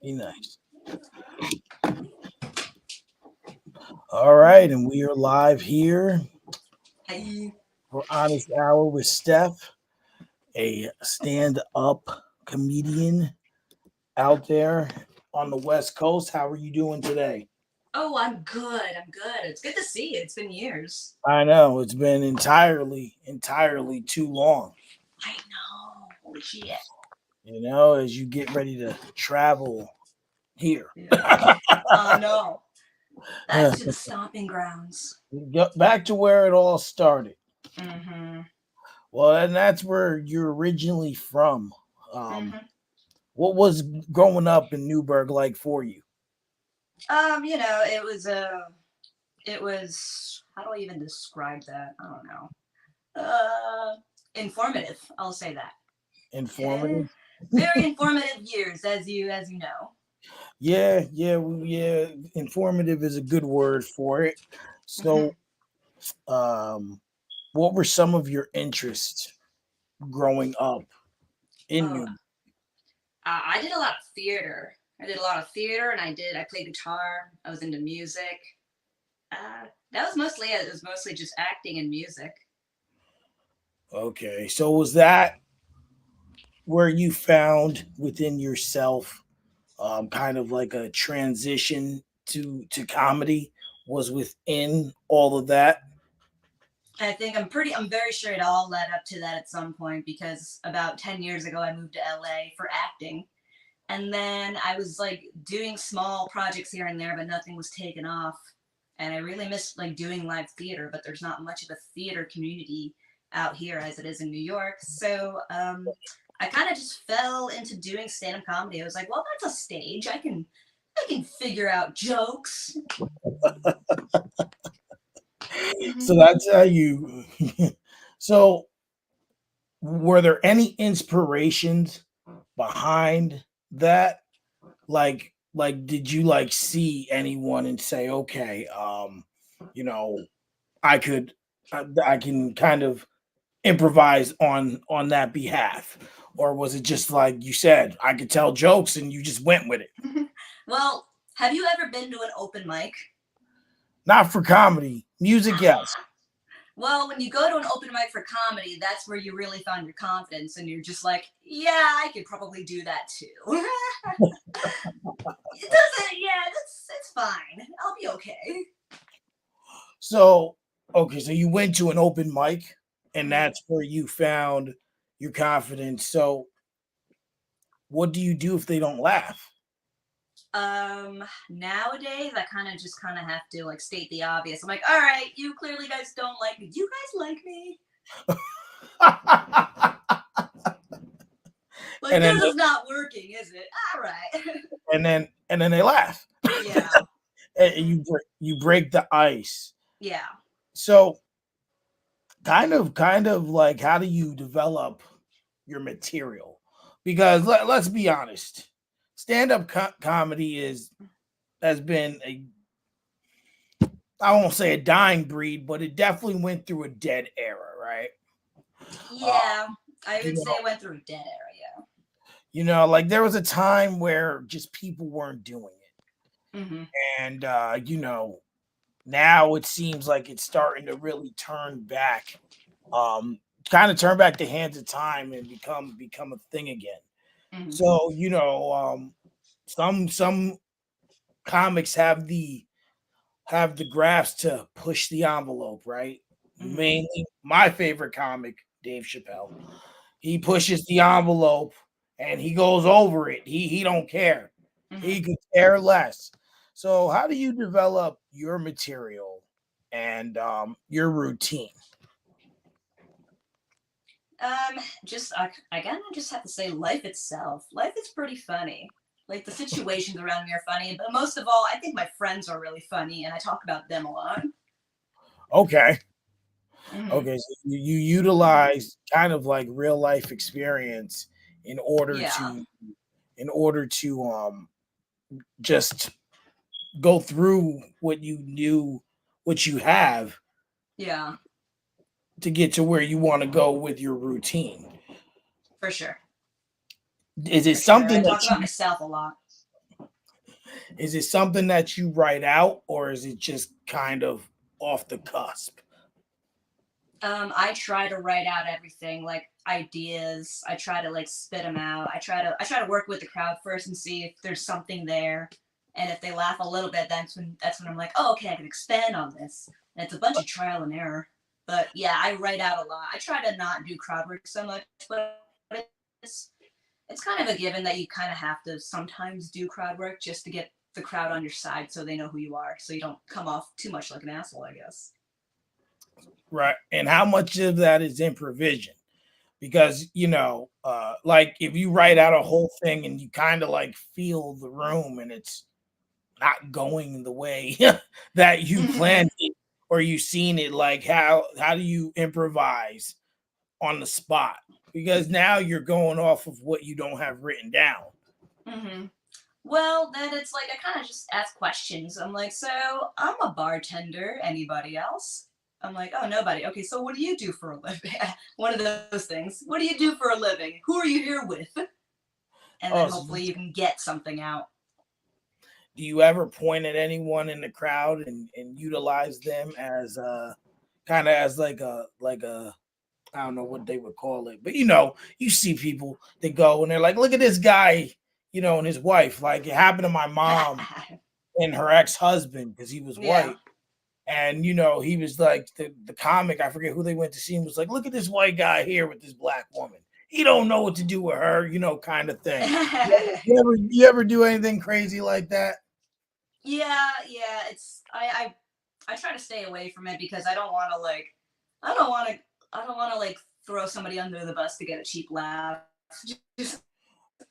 Be nice. All right, and we are live here Hey. for Honest Hour with Steph, a stand-up comedian out there on the West Coast. How are you doing today? Oh, I'm good. I'm good. It's good to see you. It's been years. I know it's been entirely too long. I know. Holy shit. As you get ready to travel here. Yeah. No. Back to the stomping grounds. Get back to where it all started. Mm-hmm. Well, and that's where you're originally from. Um, Mm-hmm. what was growing up in Newburgh like for you? It was how do I even describe that? I don't know. Informative. I'll say that. Eh, Informative? Very informative years, as you know. Yeah. Informative is a good word for it. Mm-hmm. So, what were some of your interests growing up in Oh, Newburgh? I did a lot of theater. I did a lot of theater, and I played guitar. I was into music. That was mostly it. It was mostly just acting and music. Okay, so was that where you found within yourself, kind of like a transition to comedy? Was within all of that? I'm very sure it all led up to that at some point because about 10 years ago I moved to LA for acting. And then I was like doing small projects here and there, but nothing was taken off. And I really missed like doing live theater, but there's not much of a theater community out here as it is in New York. So I kind of just fell into doing stand-up comedy. I was like, well, that's a stage. I can figure out jokes. So Mhm. that's how you. So, were there any inspirations behind that? Did you like see anyone and say, okay, you know, I could, I can kind of improvise on that behalf, or was it just like you said, I could tell jokes and you just went with it? Well, have you ever been to an open mic? Not for comedy, music, yes. Well, when you go to an open mic for comedy, that's where you really find your confidence and you're just like, yeah, I could probably do that too. It doesn't, yeah, it's fine. I'll be okay. So, okay, so you went to an open mic, and Mhm. that's where you found your confidence. So, what do you do if they don't laugh? Nowadays I kind of have to like state the obvious. I'm like, all right, you clearly guys don't like me. Do you guys like me? Like, and then this is not working, is it? All right. and then they laugh. Yeah. And Mhm. you break the ice. Yeah. So, kind of like, how do you develop your material? Because let's be honest, stand-up comedy is has been a, I won't say a dying breed, but it definitely went through a dead era, right? Uh, Yeah. I you would say know, it went through a dead era, like there was a time where just people weren't doing it, yeah. Mm-hmm. and now it seems like it's starting to really turn back, um, kind of turn back the hands of time and become a thing again. Mm-hmm. So some comics have the graphs to push the envelope, right? Mm-hmm. Mainly my favorite comic, Dave Chappelle. He pushes the envelope and he goes over it. He don't care. Mm-hmm. He could care less. So how do you develop your material and your routine? Just I kind of just have to say, life itself. Life is pretty funny. Like the situations around me are funny, but most of all, I think my friends are really funny, and I talk about them a lot. Okay. Hmm. Okay. So you utilize kind of like real life experience in order Yeah, to in order to just go through what you knew, what you have, yeah, to get to where you want to go with your routine. for sure, Is it for sure. I something talk that about you myself a lot. Is it something that you write out, or is it just kind of off the cusp? I try to write out everything, like ideas. I try to like spit them out. I try to work with the crowd first and see if there's something there. And if they laugh a little bit, that's when I'm like, oh, okay, I can expand on this. And it's a bunch of trial and error. But yeah, I write out a lot. I try to not do crowd work so much, but it's it's kind of a given that you kind of have to sometimes do crowd work just to get the crowd on your side so they know who you are, so you don't come off too much like an asshole, I guess. Right. And how much of that is improvisation? Because, like if you write out a whole thing and you kind of like feel the room and it's not going the way that you planned it or you seen it, like how do you improvise on the spot? Because now you're going off of what you don't have written down. hmm Well, then it's like I kind of just ask questions. I'm like, so I'm a bartender. Anybody else? I'm like, oh, nobody. Okay, so what do you do for a living? One of those things. What do you do for a living? Who are you here with? And then Oh, so hopefully you can get something out. do you ever point at anyone in the crowd and utilize them as kind of as like a I don't know what they would call it, but you see people that go and they're like, look at this guy, and his wife. Like it happened to my mom and her ex-husband because he was Yeah. white. And he was like the comic, I forget who they went to see him, was like, look at this white guy here with this black woman. He don't know what to do with her, kind of thing. You ever do anything crazy like that? Yeah. I try to stay away from it because I don't want to I don't want to like throw somebody under the bus to get a cheap laugh. Just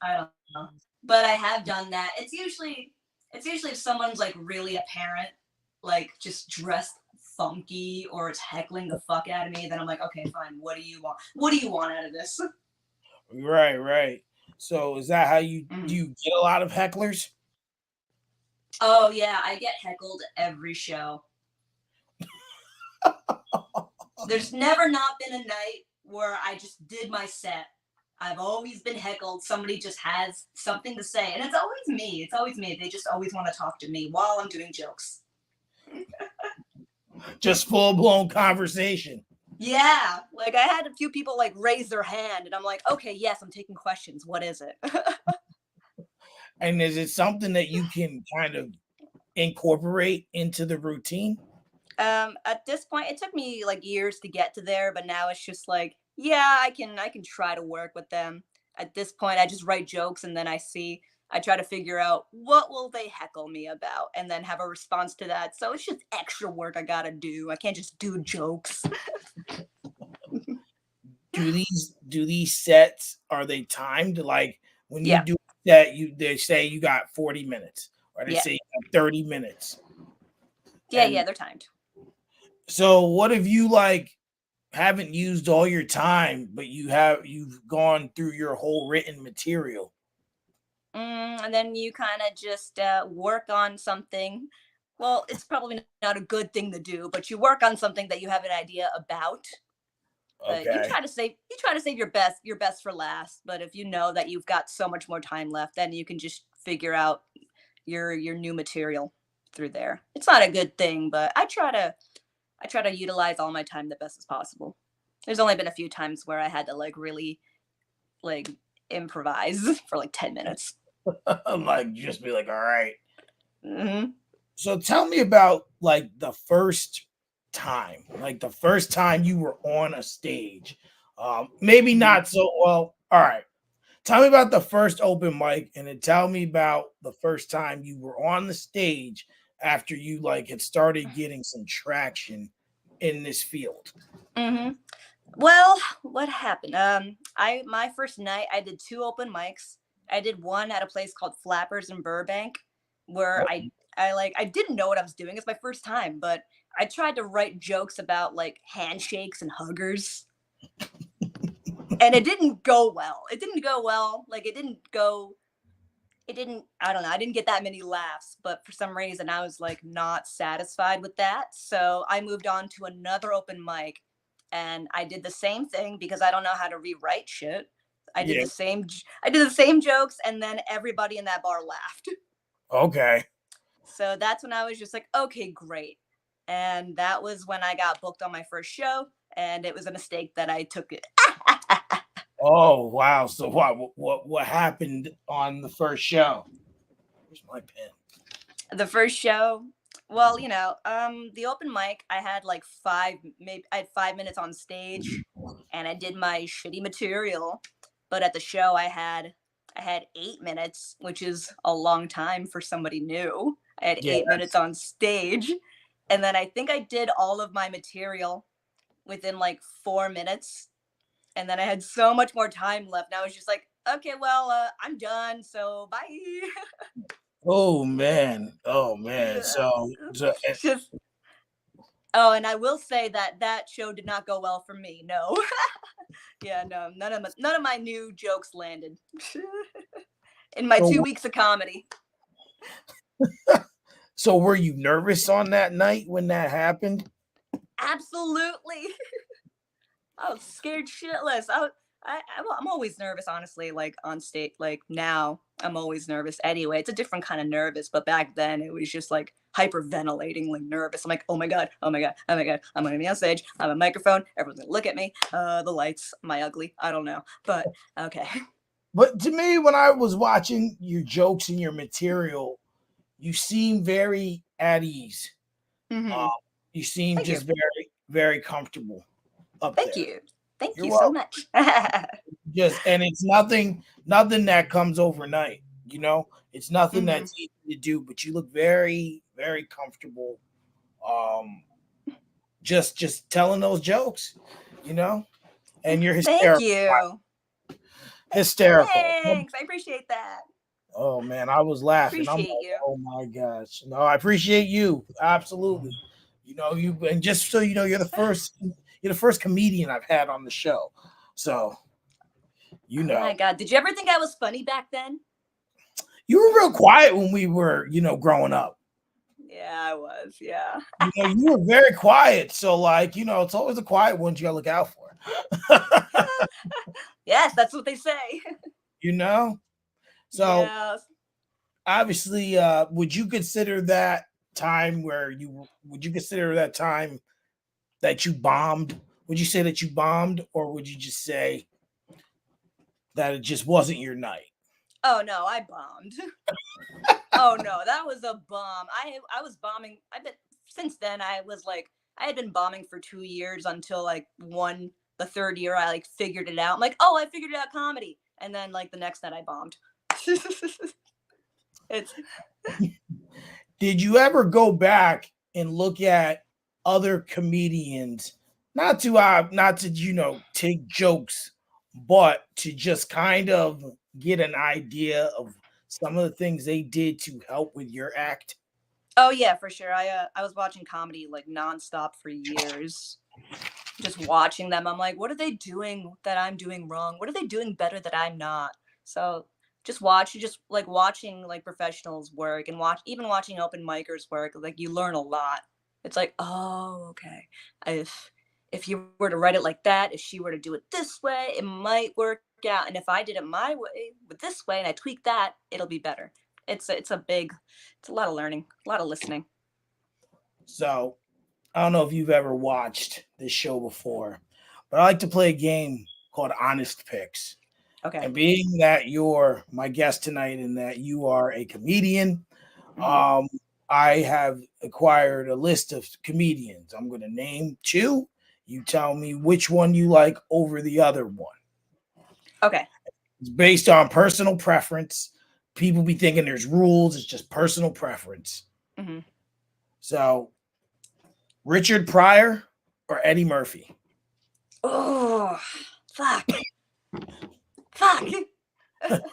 I don't know. But I have done that. It's usually if someone's like really apparent, like just dressed funky or it's heckling the fuck out of me, then I'm like, okay, fine. What do you want? What do you want out of this? Right, right. So is that how you do Mhm. you get a lot of hecklers? Oh yeah, I get heckled every show. There's never not been a night where I just did my set. I've always been heckled. Somebody just has something to say, and it's always me. It's always me. They just always want to talk to me while I'm doing jokes. Just full blown conversation. Yeah, like I had a few people like raise their hand, and I'm like, okay, yes, I'm taking questions. What is it? And is it something that you can kind of incorporate into the routine? At this point, it took me like years to get to there, but now it's just like, yeah, I can try to work with them. At this point, I just write jokes and then I try to figure out what will they heckle me about and then have a response to that. So it's just extra work I gotta do. I can't just do jokes. Do these sets, are they timed? Like when you Yeah, do that, they say you got 40 minutes, or they yeah, say you got 30 minutes. yeah. And They're timed. so what if you like haven't used all your time, but you've gone through your whole written material? And then you kind of just work on something. Well, it's probably not a good thing to do, but you work on something that you have an idea about. You Okay. try to save your best for last. But if you know that you've got so much more time left, then you can just figure out your new material through there. It's not a good thing, but I try to utilize all my time the best as possible. There's only been a few times where I had to like really like improvise for like 10 minutes. I'm like, just be like, all right. hmm So tell me about like the first time you were on a stage. Maybe hmm not so well. All right. Tell me about the first open mic, and then tell me about the first time you were on the stage after you like had started getting some traction in this field. hmm Well, what happened? I my first night I did two open mics. I did one at a place called Flappers in Burbank, where Oh, I didn't know what I was doing. It's my first time, but I tried to write jokes about like handshakes and huggers, and it didn't go well. It didn't go well. Like it didn't go. It didn't. I don't know. I didn't get that many laughs, but for some reason I was like not satisfied with that. So I moved on to another open mic, and I did the same thing because I don't know how to rewrite shit. I did yeah. the same. I did the same jokes, and then everybody in that bar laughed. Okay. So that's when I was just like, okay, great. And that was when I got booked on my first show, and it was a mistake that I took it. Oh wow. So what happened on the first show? Where's my pen? The first show, well, the open mic, I had like maybe I had 5 minutes on stage, and I did my shitty material. But at the show, I had 8 minutes, which is a long time for somebody new. I had Yeah. 8 minutes on stage, and then I think I did all of my material within like 4 minutes, and then I had so much more time left. And I was just like, okay, well, I'm done. So bye. Oh man. Oh man. Yeah. So Just Oh, and I will say that that show did not go well for me. No. Yeah, no, none of my new jokes landed in my so 2 weeks of comedy. so were you nervous on that night when that happened? Absolutely. I was scared shitless. I'm always nervous, honestly. Like on stage, like now, I'm always nervous. Anyway, it's a different kind of nervous, but back then it was just like hyperventilating, like nervous. I'm like, oh my god, oh my god, oh my god. I'm gonna be on stage. I have a microphone. Everyone's gonna look at me. The lights. Am I ugly? I don't know, but okay. But to me, when I was watching your jokes and your material, you seem very at ease. Uh, Hmm. you seem Thank you. just very, very comfortable up Thank there. you. Thank You're you so welcome. much. Just and it's nothing that comes overnight. It's nothing Hmm. that's easy to do. But you look very, very comfortable. Um, just telling those jokes, you know, and you're Thank hysterical. you. Hysterical. Thanks. I appreciate that. Oh man, I was laughing. I'm Appreciate like, you. oh my gosh. No, I appreciate you. Absolutely. You and just so you know, you're the first comedian I've had on the show. So, you Oh my know. god. Did you ever think I was funny back then? You were real quiet when we were, growing up. Yeah, I was. Yeah. You were very quiet. So like, it's always the quiet ones you gotta look out for. Yes, that's what they say. you know? So Yes. obviously, would you consider that time that you bombed? Would you say that you bombed, or would you just say that it just wasn't your night? Oh no, I bombed. Oh no, that was a bomb. I was bombing. I've been since then. I had been bombing for 2 years until like the third year I like figured it out. I'm like, oh, I figured out comedy, and then like the next night I bombed. It's Did you ever go back and look at other comedians, not to take jokes, but to just kind of get an idea of some of the things they did to help with your act? Oh yeah, for sure. I was watching comedy like nonstop for years. Just watching them, I'm like, what are they doing that I'm doing wrong? What are they doing better that I'm not? So just like watching like professionals work and watching open micers work, like you learn a lot. It's like, oh, okay. If you were to write it like that, if she were to do it this way, it might work out. And if I did it my way with this way and I tweak that, it'll be better. It's a lot of learning, a lot of listening. So I don't know if you've ever watched this show before, but I like to play a game called Honest Picks. Okay. And being that you're my guest tonight and that you are a comedian, Hmm. um, I have acquired a list of comedians. I'm going to name two. You tell me which one you like over the other one. Okay. It's based on personal preference. People be thinking there's rules. It's just personal preference. Hmm. So, Richard Pryor or Eddie Murphy? Oh, fuck. Fuck.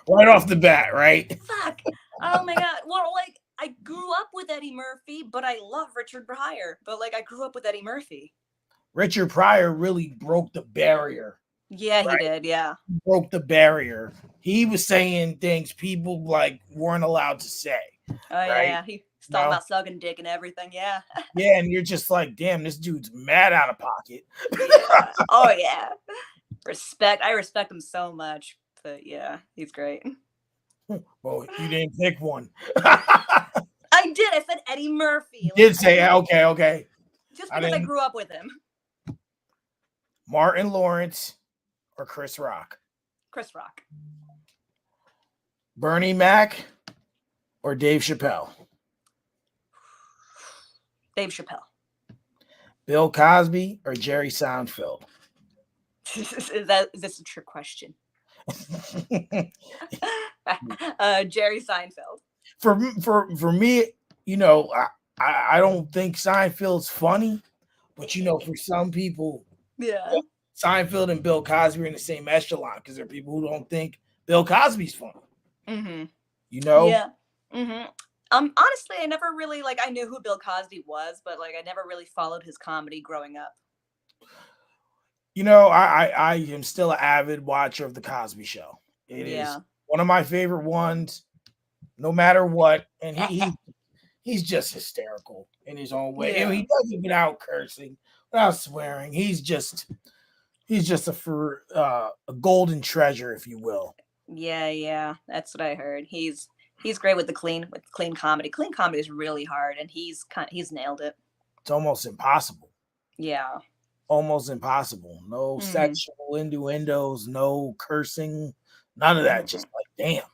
Right off the bat, right? Fuck. Oh my god. Well, like I grew up with Eddie Murphy, but I love Richard Pryor. But like I grew up with Eddie Murphy. Richard Pryor really broke the barrier, Yeah, he right? did. Yeah. Broke the barrier. He was saying things people like weren't allowed to say, Oh yeah, right? yeah. He's talking No, about sucking dick and everything. Yeah. yeah, and you're just like, damn, this dude's mad out of pocket. Yeah. Oh yeah. Respect. I respect him so much. But yeah, he's great. Well, you didn't pick one. Eddie Murphy. You Like, did say okay. just I because I didn't. grew up with him. Martin Lawrence or Chris Rock? Chris Rock. Bernie Mac or Dave Chappelle? Dave Chappelle. Bill Cosby or Jerry Seinfeld? Is this a trick question? Jerry Seinfeld. For me, you know, I don't think Seinfeld's funny, but you know, for some people, Yeah. Seinfeld and Bill Cosby are in the same echelon because there are people who don't think Bill Cosby's funny. Mm-hmm. You know? Yeah. Mm-hmm. Honestly, I never really I knew who Bill Cosby was, but I never really followed his comedy growing up. You know, I am still an avid watcher of the Cosby Show. It is one of my favorite ones, no matter what. And he's just hysterical in his own way. Yeah. He does it without cursing, without swearing. He's just a golden treasure, if you will. Yeah, that's what I heard. He's great with clean comedy. Clean comedy is really hard, and he's nailed it. It's almost impossible. Yeah, almost impossible. No sexual innuendos, no cursing, none of that. Just like damn.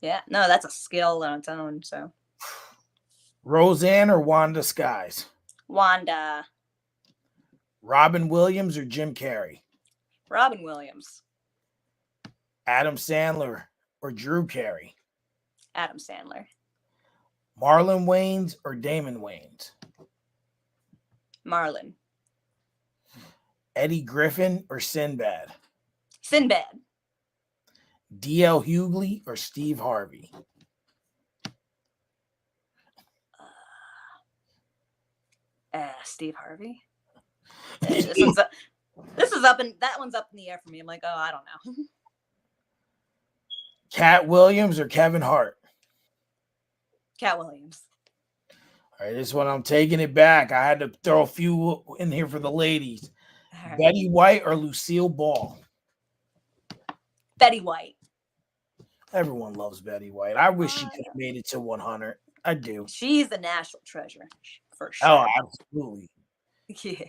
Yeah, no, that's a skill on its own. So, Roseanne or Wanda Skies? Wanda. Robin Williams or Jim Carrey? Robin Williams. Adam Sandler or Drew Carey? Adam Sandler. Marlon Wayans or Damon Wayans? Marlon. Eddie Griffin or Sinbad? Sinbad. D.L. Hughley or Steve Harvey? Steve Harvey. This is up and that one's up in the air for me. I'm like, oh, I don't know. Cat Williams or Kevin Hart? Cat Williams. All right, this one I'm taking it back. I had to throw a few in here for the ladies. Right. Betty White or Lucille Ball? Betty White. Everyone loves Betty White. I wish she could have made it to 100. I do. She's a national treasure for sure. Oh, absolutely. Yeah.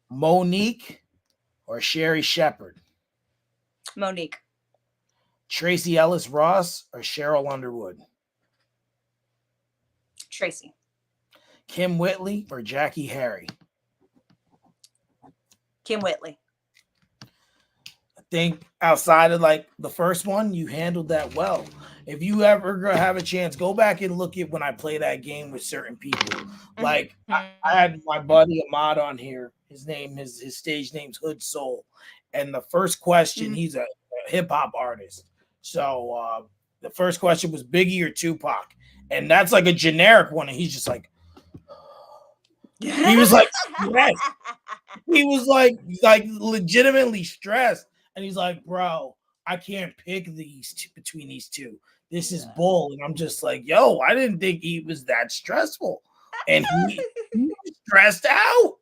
Monique or Sherry Shepherd? Monique. Tracy Ellis Ross or Cheryl Underwood? Tracy. Kim Whitley or Jackie Harry? Kim Whitley. I think outside of the first one, you handled that well. If you ever have a chance, go back and look at when I play that game with certain people. I had my buddy Ahmad on here. His stage name's Hood Soul. And the first question, he's a hip hop artist. So the first question was Biggie or Tupac. And that's like a generic one. And he's just like, he was like, yes. He was like legitimately stressed. And he's like, bro, I can't pick between these two. This is bull. And I'm just like, yo, I didn't think he was that stressful. And he was stressed out.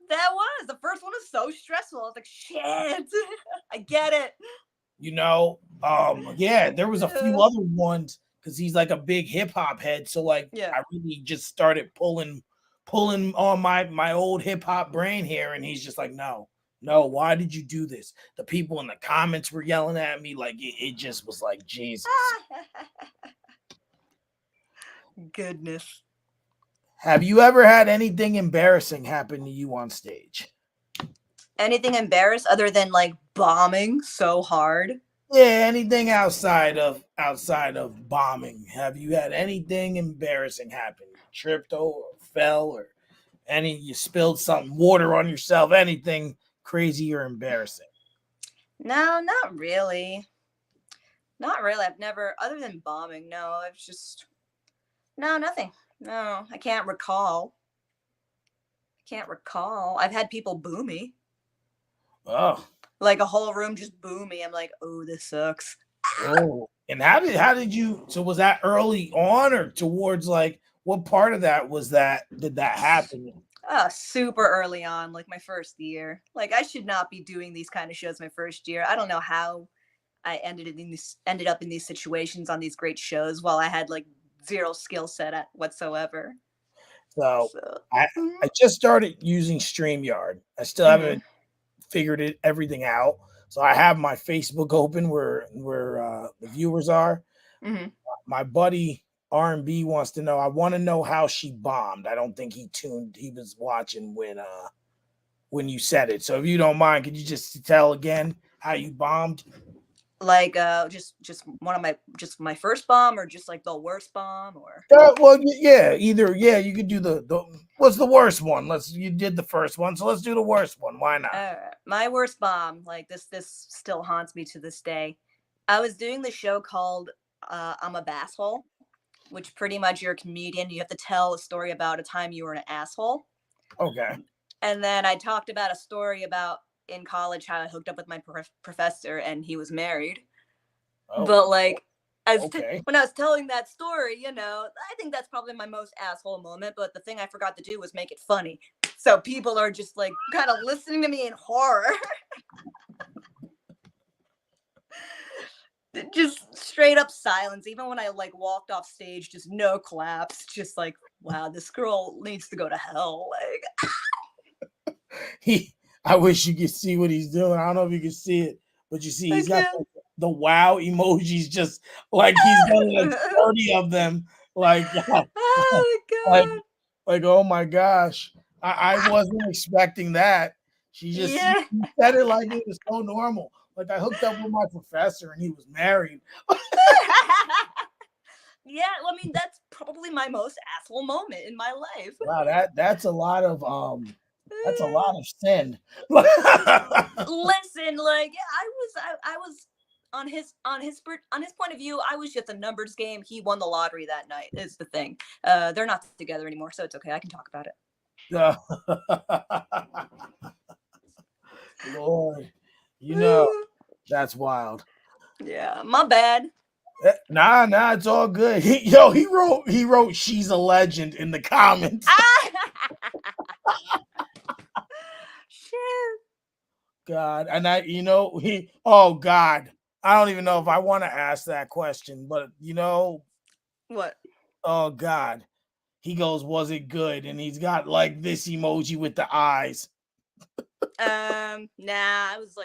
That was. The first one was so stressful. I was like, shit. I get it. You know, there was a few other ones because he's like a big hip hop head. So I really just started pulling on my old hip hop brain here. And he's just like, no, why did you do this? The people in the comments were yelling at me. Like it just was like, Jesus. Goodness. Have you ever had anything embarrassing happen to you on stage? Anything embarrassed other than bombing so hard? Yeah, anything outside of bombing. Have you had anything embarrassing happen? You tripped over, or fell, or you spilled something, water on yourself, anything crazy or embarrassing? No, not really. Not really. I've never, other than bombing, no, nothing. No, I can't recall. I've had people boo me. Oh. Like a whole room just boo me. I'm like, oh, this sucks. Oh. And how did you, so was that early on or towards what part of that did that happen? Super early on, my first year. I should not be doing these kind of shows my first year. I don't know how I ended up in these situations on these great shows while I had zero skill set whatsoever. So So, I mhm, I just started using StreamYard. I still mhm, haven't figured everything out. So I have my Facebook open where the viewers are. mhm. My buddy R&B wants to know. I want to know how she bombed. I don't think he was watching when you said it. So if you don't mind, could you just tell again how you bombed? Like, just one of my just my first bomb, or just like the worst bomb, or Well, yeah, either you could do the what's the worst one? You did the first one, so let's do the worst one. Why not? my worst bomb. Like this still haunts me to this day. I was doing the show called "I'm a Basshole," which pretty much you're a comedian. You have to tell a story about a time you were an asshole. Okay. And then I talked about a story about in college how I hooked up with my professor and he was married. Oh, But like, okay. when I was telling that story, I think that's probably my most asshole moment. But the thing I forgot to do was make it funny. So people are just like kind of listening to me in horror. Just straight up silence. Even when I like walked off stage, just no claps. Just like, wow, this girl needs to go to hell. Like, He I wish you could see what he's doing. I don't know if you can see it, but you see I he's got can't. the wow emojis just like he's got like 30 of them. Like Oh like my oh my gosh. I wasn't expecting that. She god. just Yeah. you said it like it was so normal. Like I hooked up with my professor and he was married. Yeah, well, I mean, that's probably my most asshole moment in my life. Wow, that's a lot of sin. Listen, like, yeah, I was on his point of view, I was just a numbers game. He won the lottery that night. Is the thing. They're not together anymore, so it's okay. I can talk about it. Lord, you know, that's wild. Yeah, my bad. Nah, it's all good. He wrote she's a legend in the comments. Ah! Shit. God, and he oh God. I don't even know if I want to ask that question, but What? oh God. He goes, was it good? And he's got like this emoji with the eyes. Nah, I was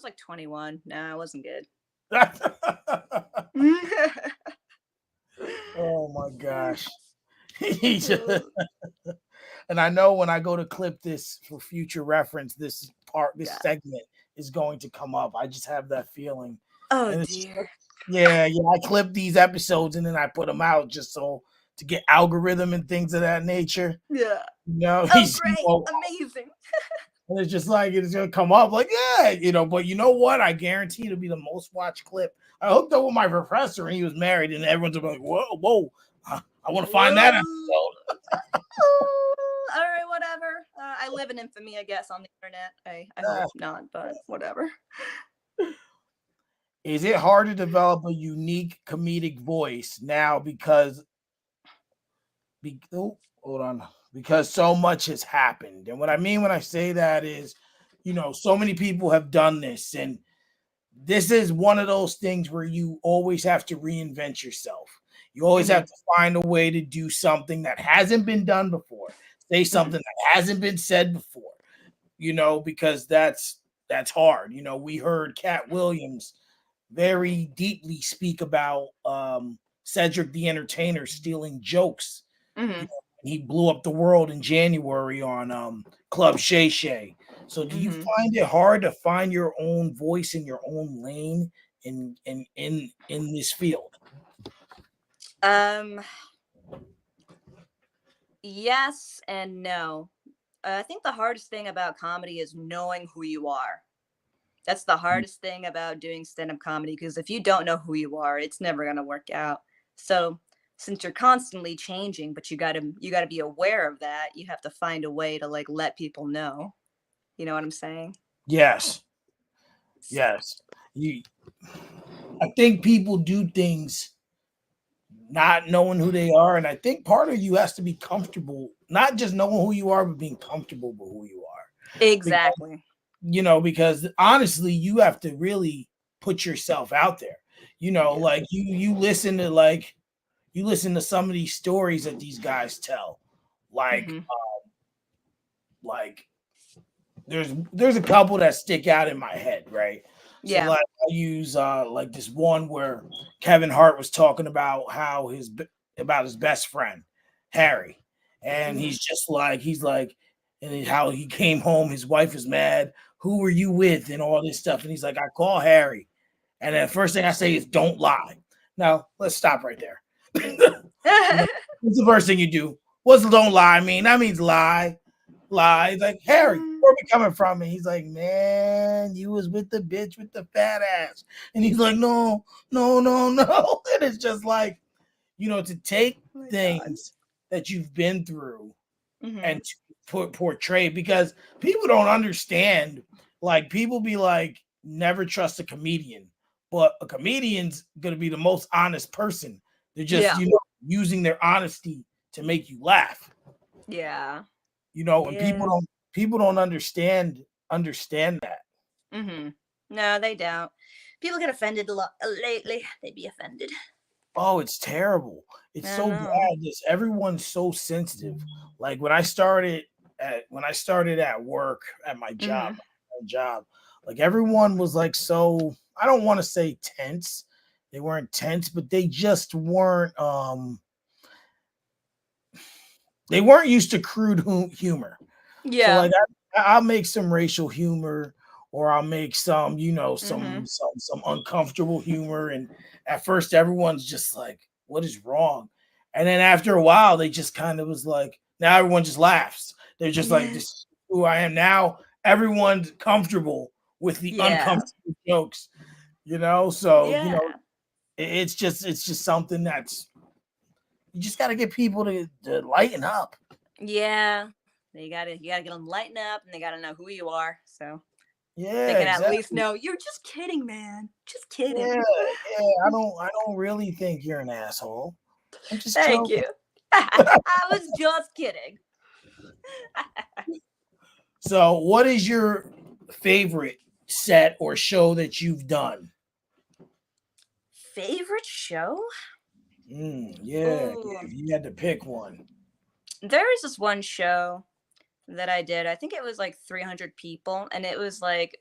like 21. Nah, I wasn't good. Oh my gosh. He just, and I know when I go to clip this for future reference, this Yeah. segment is going to come up. I just have that feeling. Oh And it's just, dear. yeah, I clip these episodes and then I put them out just so to get algorithm and things of that nature. Yeah. Oh, He's great. Amazing. and it's just like it's gonna come up like, yeah, but you know what? I guarantee it'll be the most watched clip. I hooked up with my professor and he was married, and everyone's like, whoa, I want to find that Whoa. episode. All right, whatever. I live in infamy, I guess, on the internet. I hope not, but whatever. Is it hard to develop a unique comedic voice now hold on, because so much has happened? And what I mean when I say that is, so many people have done this, and this is one of those things where you always have to reinvent yourself. You always Hmm. have to find a way to do something that hasn't been done before, say Hmm. something that hasn't been said before, because that's hard. We heard Cat Williams very deeply speak about Cedric the Entertainer stealing jokes. Hmm. He blew up the world in January on Club Shay Shay. So do you Hmm. find it hard to find your own voice in your own lane in this field? Um, yes and no. I think the hardest thing about comedy is knowing who you are. That's the hardest thing about doing stand-up comedy, because if you don't know who you are, it's never gonna work out. So since you're constantly changing, but you gotta be aware of that, you have to find a way to like let people know. You know what I'm saying? Yes, yes. You, I think people do things not knowing who they are, and I think part of you has to be comfortable, not just knowing who you are, but being comfortable with who you are. Because Exactly. because honestly, you have to really put yourself out there. Yeah. Like you listen to some of these stories that these guys tell. Like, Mhm. like there's a couple that stick out in my head, right? So Yeah. like I use like this one where Kevin Hart was talking about how about his best friend Harry, and Mhm. he's like, how he came home, his wife is mad. Who were you with, and all this stuff, and he's like, I call Harry, and then first thing I say is, don't lie. Now let's stop right there. You know, what's the first thing you do? What's don't lie mean? That means lie. Lie. He's like, Harry, Mm. where we coming from? And he's like, man, you was with the bitch with the fat ass. And he's like, no, no, no, no. And it's just like, to take Oh my God. things that you've been through Mhm. and to portray, because people don't understand. Like, people be like, never trust a comedian, but a comedian's gonna be the most honest person. They're just, Yeah. using their honesty to make you laugh. Yeah. And Yeah. people don't understand that. Mhm. No, they don't. People get offended a lot lately. They be offended. Oh, it's terrible. It's I so know. bad. This Everyone's so sensitive. Like when I started at work at Mhm. my job, like everyone was like, so I don't want to say tense. They weren't tense, but they just weren't used to crude humor. So Yeah. like I'll make some racial humor, or I'll make some, Mhm. some uncomfortable humor. And at first everyone's just like, what is wrong? And then after a while, they just kind of was like, now everyone just laughs. They're just like, Yeah. this is who I am now. Everyone's comfortable with the Yeah. uncomfortable jokes, So, Yeah. it's just something that's you just gotta get people to lighten up. Yeah. You gotta get them lighten up, and they gotta know who you are, so they Yeah, can at least exactly. know you're just kidding, man. Just kidding. Yeah, yeah. I don't really think you're an asshole. I'm just Thank joking. you. I was just kidding. So, what is your favorite set or show that you've done? Favorite show? Yeah, Ooh, if you had to pick one. there was this one show that I did. I think it was like 300 people, and it was like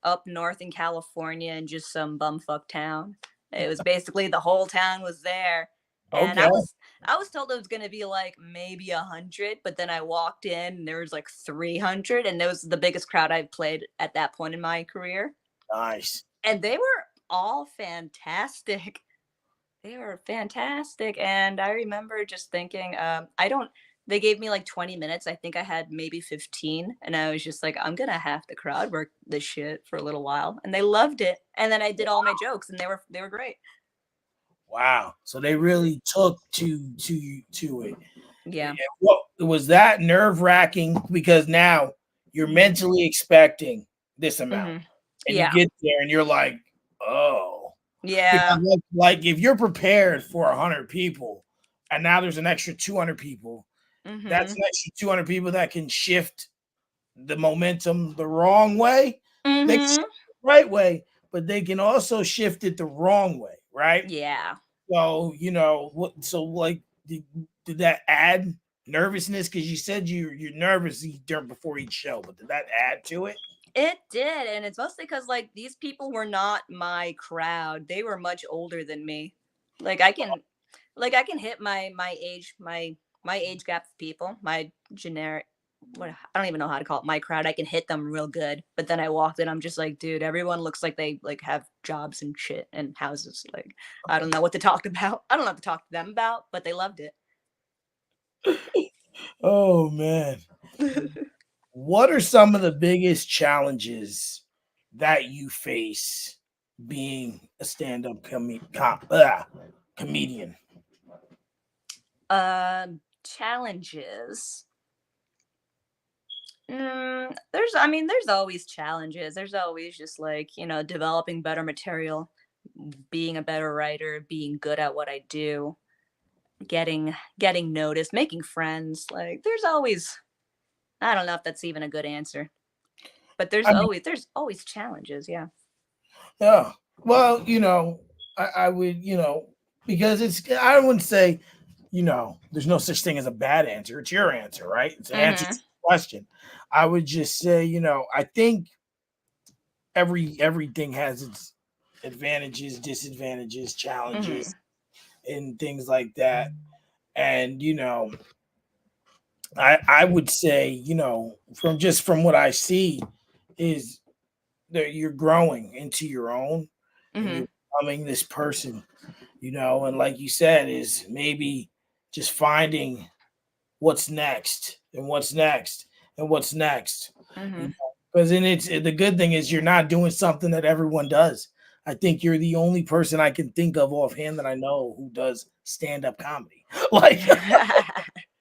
up north in California in just some bumfuck town. It was basically the whole town was there. And Okay, I was told it was gonna be like maybe 100, but then I walked in and there was like 300, and it was the biggest crowd I've played at that point in my career. nice. And they were all fantastic. They were fantastic, and I remember just thinking, I don't they gave me like 20 minutes. I think I had maybe 15, and I was just like, I'm gonna have to crowd work this shit for a little while. And they loved it. And then I did all my jokes, and they were great. Wow. So they really took to it. Yeah. What was that nerve wracking? Because now you're Mhm. mentally expecting this amount, Mhm. and you Yeah. get there and you're like, oh. Because Yeah. like if you're prepared for 100 people, and now there's an extra 200 people, that's Mhm. an extra 200 people that can shift the momentum the wrong way. They can shift Mhm. it the right way, but they can also shift it the wrong way, right? Yeah. So, what so like did that add nervousness? Because you said you're nervous before each show, but did that add to it? It did, and it's mostly because like these people were not my crowd. They were much older than me. Like I can hit my age gap of people, my generic what I don't even know how to call it, my crowd. I can hit them real good. But then I walked in, I'm just like, dude, everyone looks like they like have jobs and shit and houses. Like I don't know what to talk about. I don't know what to talk to them about, but they loved it. Oh man. What are some of the biggest challenges that you face being a stand-up comedian? Challenges. There's always challenges. There's always just like, developing better material, being a better writer, being good at what I do, getting noticed, making friends. Like I don't know if that's even a good answer, but there's I mean, always there's always challenges, yeah. yeah. Well, I would, because I wouldn't say, there's no such thing as a bad answer. It's your answer, right? It's an answer to Mm-hmm. the question. I would just say, I think everything has its advantages, disadvantages, Mm-hmm. challenges, and things like that. And I would say, from what I see, is that you're growing into your own, and Mm-hmm. you're becoming this person, and like you said, is maybe just finding what's next and what's next and what's next. Mm-hmm. Because then it's the good thing is you're not doing something that everyone does. I think you're the only person I can think of offhand that I know who does stand-up comedy. like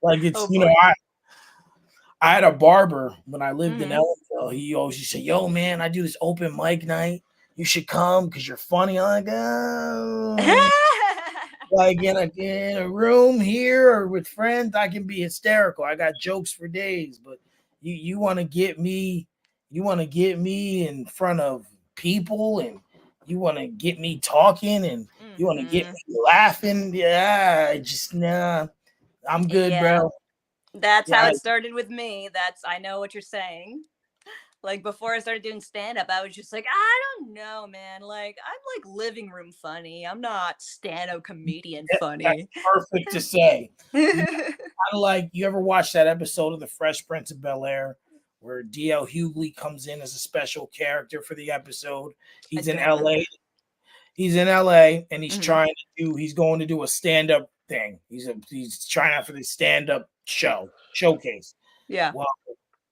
like it's Oh boy. I had a barber when I lived in Mm-hmm. Ellenville. He always used to say, "Yo, man, I do this open mic night. You should come because you're funny." I'm like, oh. Like in a room here or with friends, I can be hysterical. I got jokes for days, but you want to get me, in front of people, and you want to get me talking, and you want to get Mm-hmm. me laughing. Yeah, nah, I'm good, Yeah. bro. That's how Yeah, it started with me. I know what you're saying. Like before I started doing stand up, I was just like, I don't know, man. Like I'm like living room funny. I'm not stand up comedian that's funny. perfect to say. Kind of like you ever watch that episode of The Fresh Prince of Bel Air where DL Hughley comes in as a special character for the episode. I He's in don't remember. LA. He's in LA and Hmm. he's going to do a stand-up thing. He's trying out for the stand-up showcase. Yeah. Well,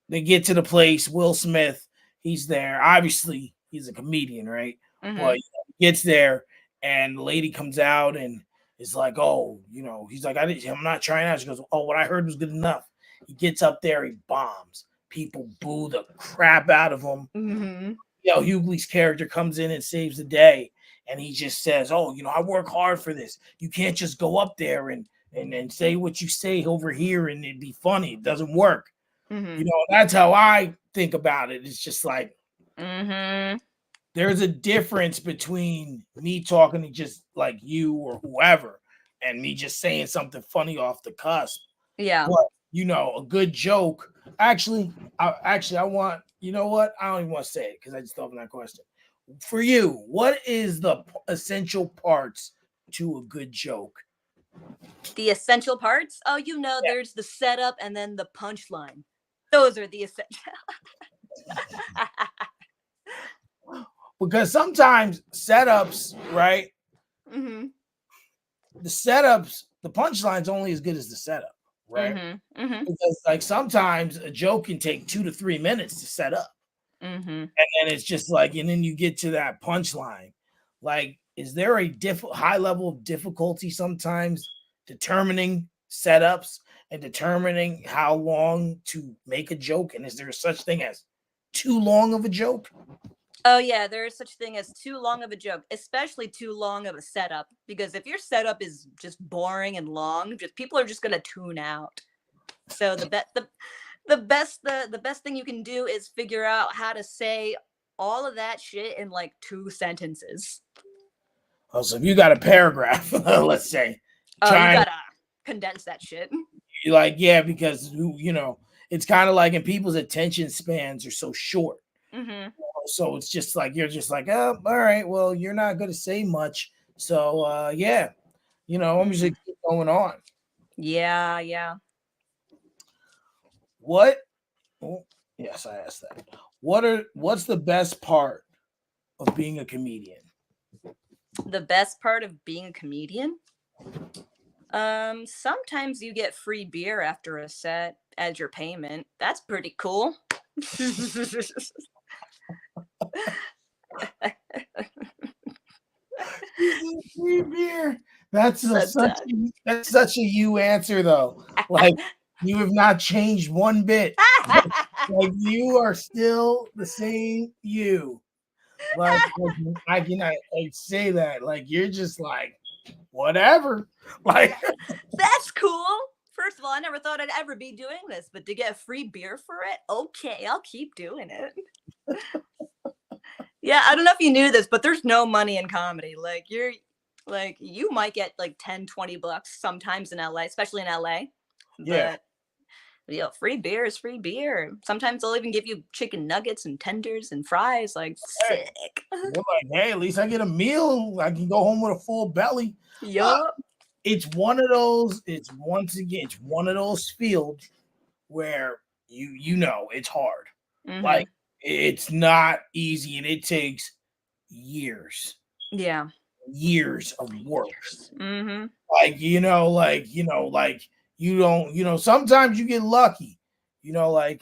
they get to the place, Will Smith, he's there. Obviously, he's a comedian, right? Hmm. But he gets there and the lady comes out and is like, "Oh, he's like, I'm not trying out." She goes, "Oh, what I heard was good enough." He gets up there, he bombs. People boo the crap out of him. Hmm. Hughley's character comes in and saves the day, and he just says, "Oh, I work hard for this. You can't just go up there and say what you say over here and it'd be funny. It doesn't work." Hmm. That's how I think about it. It's just like Hmm. there's a difference between me talking to just like you or whoever and me just saying something funny off the cusp. Yeah. But a good joke. I want. You know what? I don't even want to say it because I just thought of that question. For you, what is the essential parts to a good joke? The essential parts. Oh, there's the setup and then the punchline. Those are the essential. Because sometimes setups, right? Hmm. The punchline's only as good as the setup, right? Hmm. Hmm. Because like sometimes a joke can take 2 to 3 minutes to set up. Hmm. And then it's just like, and then you get to that punchline. Like, is there a high level of difficulty sometimes determining setups and determining how long to make a joke? And is there such thing as too long of a joke? Oh yeah, there is such thing as too long of a joke, especially too long of a setup. Because if your setup is just boring and long, just people are just gonna tune out. So the best thing you can do is figure out how to say all of that shit in like 2 sentences. Oh, so if you got a paragraph, let's say, Oh, you trying gotta condense that shit. you're like, yeah, because it's kind of like, and people's attention spans are so short. Hmm. So it's just like you're just like, oh, all right, well, you're not going to say much. So yeah, I'm just Hmm. gonna keep going on. Yeah, yeah. What? Oh, yes, I asked that. What's the best part of being a comedian? The best part of being a comedian? Sometimes you get free beer after a set as your payment. That's pretty cool. Free beer. That's Sometimes. that's such a you answer though. Like you have not changed one bit. Like you are still the same you. Like I say that. Like you're just like whatever. Like That's cool. First of all, I never thought I'd ever be doing this, but to get free beer for it, okay, I'll keep doing it. Yeah, I don't know if you knew this, but there's no money in comedy. Like Like you might get like 10, $20 sometimes in LA, especially in LA. Yeah. But free beer is free beer. Sometimes they'll even give you chicken nuggets and tenders and fries. Like Hey, sick. you're like, hey, at least I get a meal. I can go home with a full belly. Uh, Yup. it's one of those. It's once again, it's one of those fields where it's hard. Mm-hmm. Like it's not easy, and it takes years, Yeah. years of work. Mm-hmm. Like you don't, sometimes you get lucky, like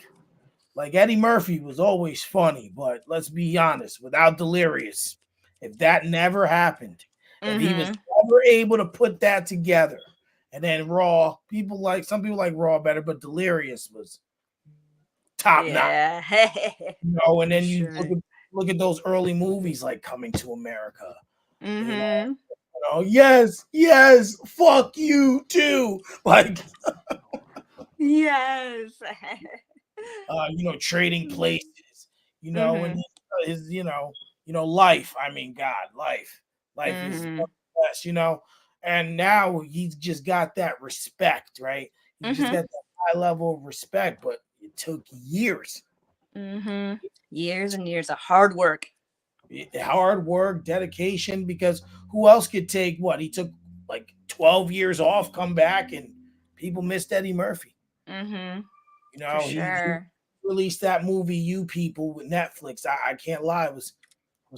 Eddie Murphy was always funny, but let's be honest, without Delirious, if that never happened, if he was Mm-hmm. ever able to put that together, and then Raw, some people like Raw better, but Delirious was top notch, Yeah. and For then you sure. look at those early movies like Coming to America, you know, Mm-hmm. yes, yes, fuck you too, like Yes. Trading places, and Mm-hmm. life. I mean, God, life is Mm-hmm. one of the best, and now he's just got that respect, right? He just Mm-hmm. got that high level of respect, but it took years. Mm-hmm. Years and years of hard work. Hard work, dedication, because who else could take what he took like 12 years off, come back, and people missed Eddie Murphy. Mm-hmm. For He sure. released that movie, You People, with Netflix. I can't lie, I was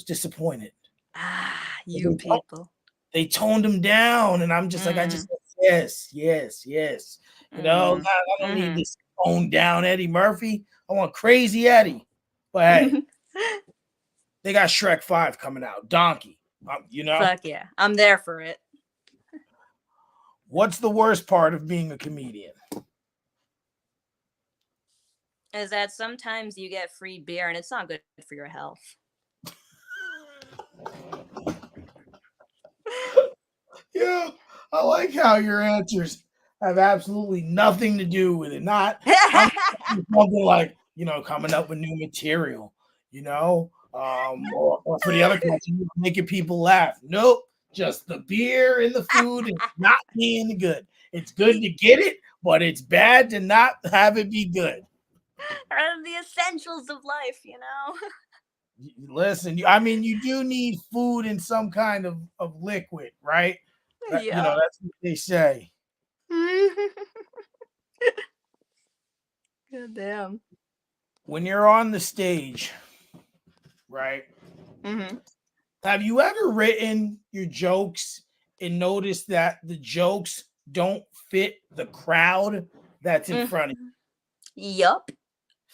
disappointed. Ah, They, you people. they toned him down, and I'm just like, Mm. yes, yes, yes. Mm. I don't need Mm-hmm. this toned down Eddie Murphy. I want crazy Eddie. But hey, they got Shrek 5 coming out. Donkey. Fuck yeah. I'm there for it. What's the worst part of being a comedian? Is that sometimes you get free beer and it's not good for your health. Yeah, I like how your answers have absolutely nothing to do with it. Not something like coming up with new material, or for the other question, making people laugh. Nope, just the beer and the food and not being good. It's good to get it, but it's bad to not have it be good. The essentials of life. Listen, I mean, you do need food and some kind of liquid, right? Yep. That's what they say. God damn. When you're on the stage, right? Mm-hmm. Have you ever written your jokes and noticed that the jokes don't fit the crowd that's in Mm. front of Yup.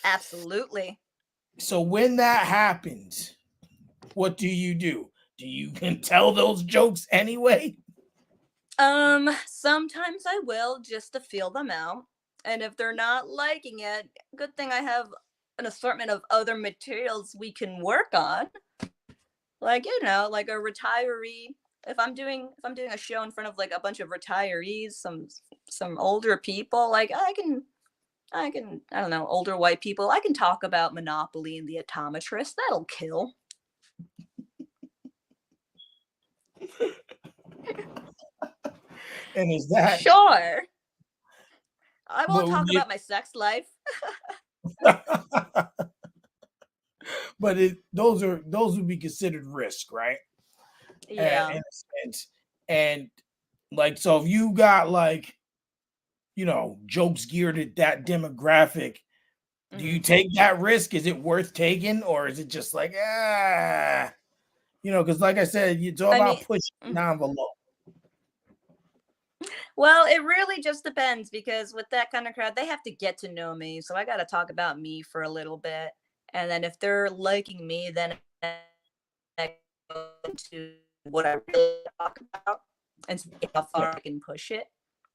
Absolutely. you? So when that happens, what do you do? Do you can tell those jokes anyway? Sometimes I will just to feel them out. And if they're not liking it, good thing I have an assortment of other materials we can work on. Like, like a retiree. If I'm doing a show in front of like a bunch of retirees, some older people, like I can I don't know, older white people, I can talk about Monopoly and the Optometrist. That'll kill. And is that Sure. I won't but talk about my sex life. those would be considered risk, right? Yeah. In a sense. And like so if you got like jokes geared at that demographic, do you Hmm. take that risk? Is it worth taking, or is it just like because like I said, it's all I about mean, pushing mm, the envelope. well, it really just depends because with that kind of crowd, they have to get to know me. So I got to talk about me for a little bit. And then if they're liking me, then I go into what I really talk about and see how Yeah. far I can push it.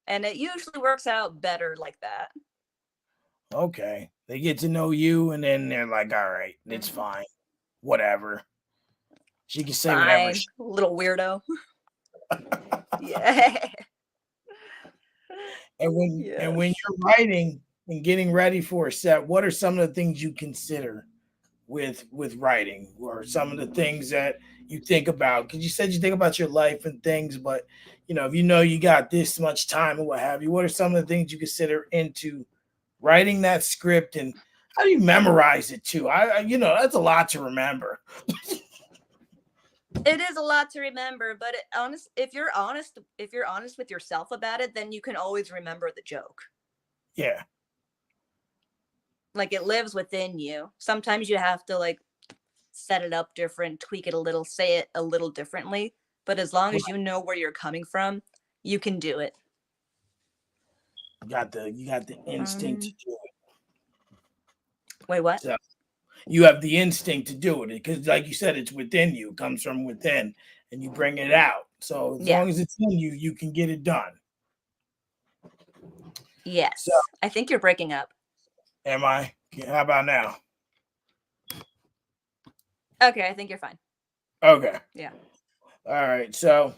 And it usually works out better like that. Okay, they get to know you, and then they're like, all right, it's Mhm. fine, whatever. She can say whatever. Fine, little weirdo. Yeah. And when Yes. you're writing and getting ready for a set, what are some of the things you consider with writing, or some of the things that you think about? Because you said you think about your life and things, but if you got this much time and what have you, what are some of the things you consider into writing that script, and how do you memorize it too? That's a lot to remember. It is a lot to remember, but if you're honest with yourself about it, then you can always remember the joke. Yeah, Like, it lives within you. Sometimes you have to like set it up different, tweak it a little, say it a little differently, but as long as you know where you're coming from, you can do it. you got the instinct to Um, do it. Wait, what? So you have the instinct to do it because, like you said, it's within you. It comes from within, and you bring it out. So as Yeah. long as it's in you, you can get it done. So Yes. I think you're breaking up. am I? How about now? Okay, I think you're fine. Okay. Yeah. All right. So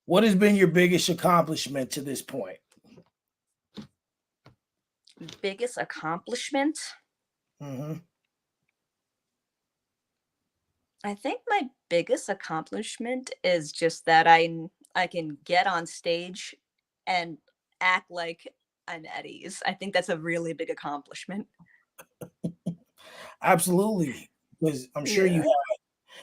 what has been your biggest accomplishment to this point? Biggest accomplishment? Hmm. I think my biggest accomplishment is just that I can get on stage and act like I'm at ease. I think that's a really big accomplishment. Absolutely. Because I'm sure you Yeah. have.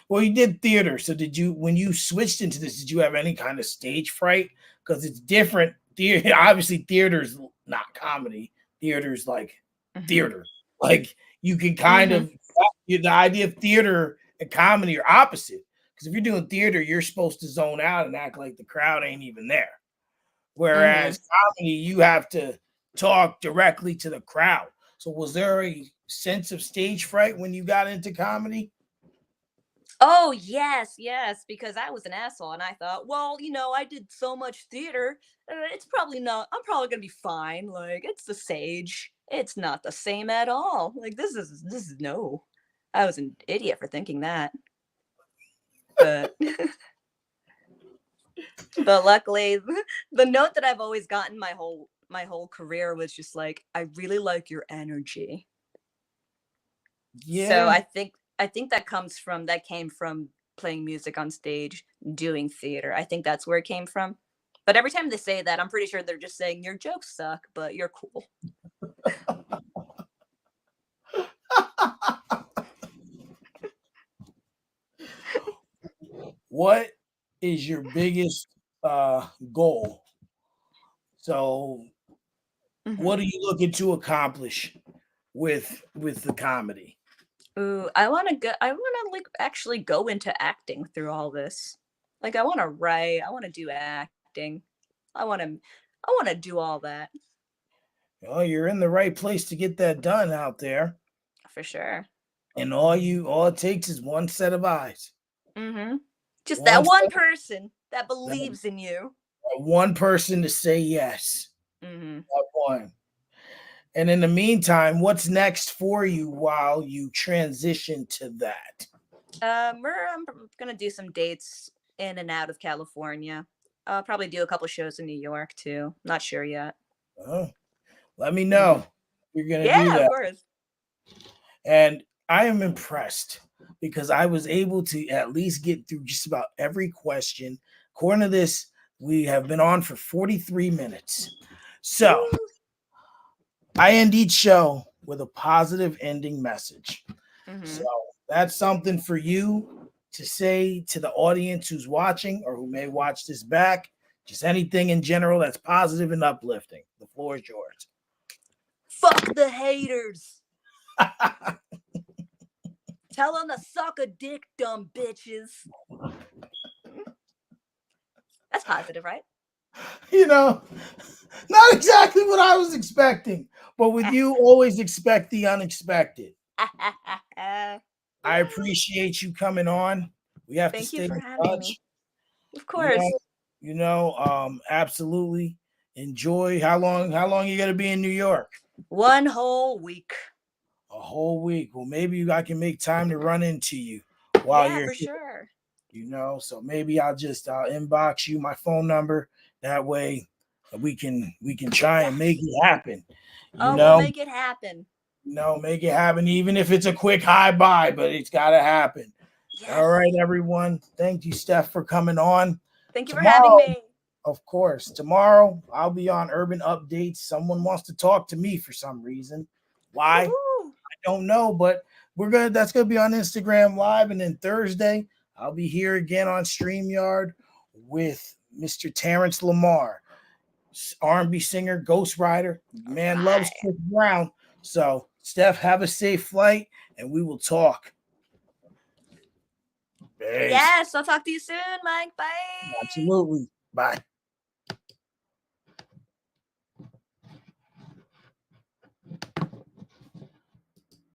Well, you did theater. So when you switched into this, did you have any kind of stage fright? Because it's different. Theater, obviously, theater's not comedy. Theater's like Mhm. theater. Like you can kind Mhm. of the idea of theater and comedy are opposite. Because if you're doing theater, you're supposed to zone out and act like the crowd ain't even there. Whereas Mhm. comedy, you have to talk directly to the crowd. So was there a sense of stage fright when you got into comedy? Oh, yes, yes, because I was an asshole and I thought, well, I did so much theater, it's probably not I'm probably going to be fine. Like, it's the sage. It's not the same at all. Like, this is no. I was an idiot for thinking that. But but luckily the note that I've always gotten my whole career was just like, I really like your energy. So Yeah. I think that came from playing music on stage, doing theater. I think that's where it came from. But every time they say that, I'm pretty sure they're just saying your jokes suck, but you're cool. What is your biggest goal? So, Hmm. what are you looking to accomplish with the comedy? Ooh, I want to like actually go into acting through all this. Like, I want to write, I want to do acting. I want to do all that Oh, you're in the right place to get that done out there. for sure. And all it takes is one set of eyes. Mhm. Just that One one set, person that that, believes in you. that one person to say yes. Mhm. That one. And in the meantime, what's next for you while you transition to that? I'm gonna do some dates in and out of California. I'll probably do a couple shows in New York too. Not sure yet. Oh, let me Hmm. know. You're gonna do Yeah, of that. course. And I am impressed because I was able to at least get through just about every question. According to this, we have been on for 43 minutes. So Woo. I end each show with a positive ending message. So Hmm. that's something for you to say to the audience who's watching or who may watch this back. Just anything in general that's positive and uplifting. The floor is yours. Fuck the haters. Tell them to suck a dick, dumb bitches. That's positive, right? you know, Not exactly what I was expecting, but with you, always expect the unexpected. I appreciate you coming on. We have to Thank you stay for in having me. touch. Of You know, course. absolutely enjoy. How long you gonna be in New York? One whole week. A whole week. Well, maybe I can make time to run into you while Yeah, you're for here. sure. So maybe I'll inbox you my phone number. That way we can try and make Yes. it happen. You Oh, we'll know, make it happen. No, make it happen, even if it's a quick hi bye, but it's got to happen. Yes. All right, everyone. Thank you, Steph, for coming on. Thank you for having me. Of course. Tomorrow, I'll be on Urban Updates. Someone wants to talk to me for some reason. Why? Woo-hoo. I don't know, but that's gonna be on Instagram Live. And then Thursday, I'll be here again on StreamYard with Mr. Terrence Lamar, R&B singer, ghostwriter. Man loves Chris Brown. So, Steph, have a safe flight, and we will talk. Yes, I'll talk to you soon, Mike. Bye. Absolutely. Bye.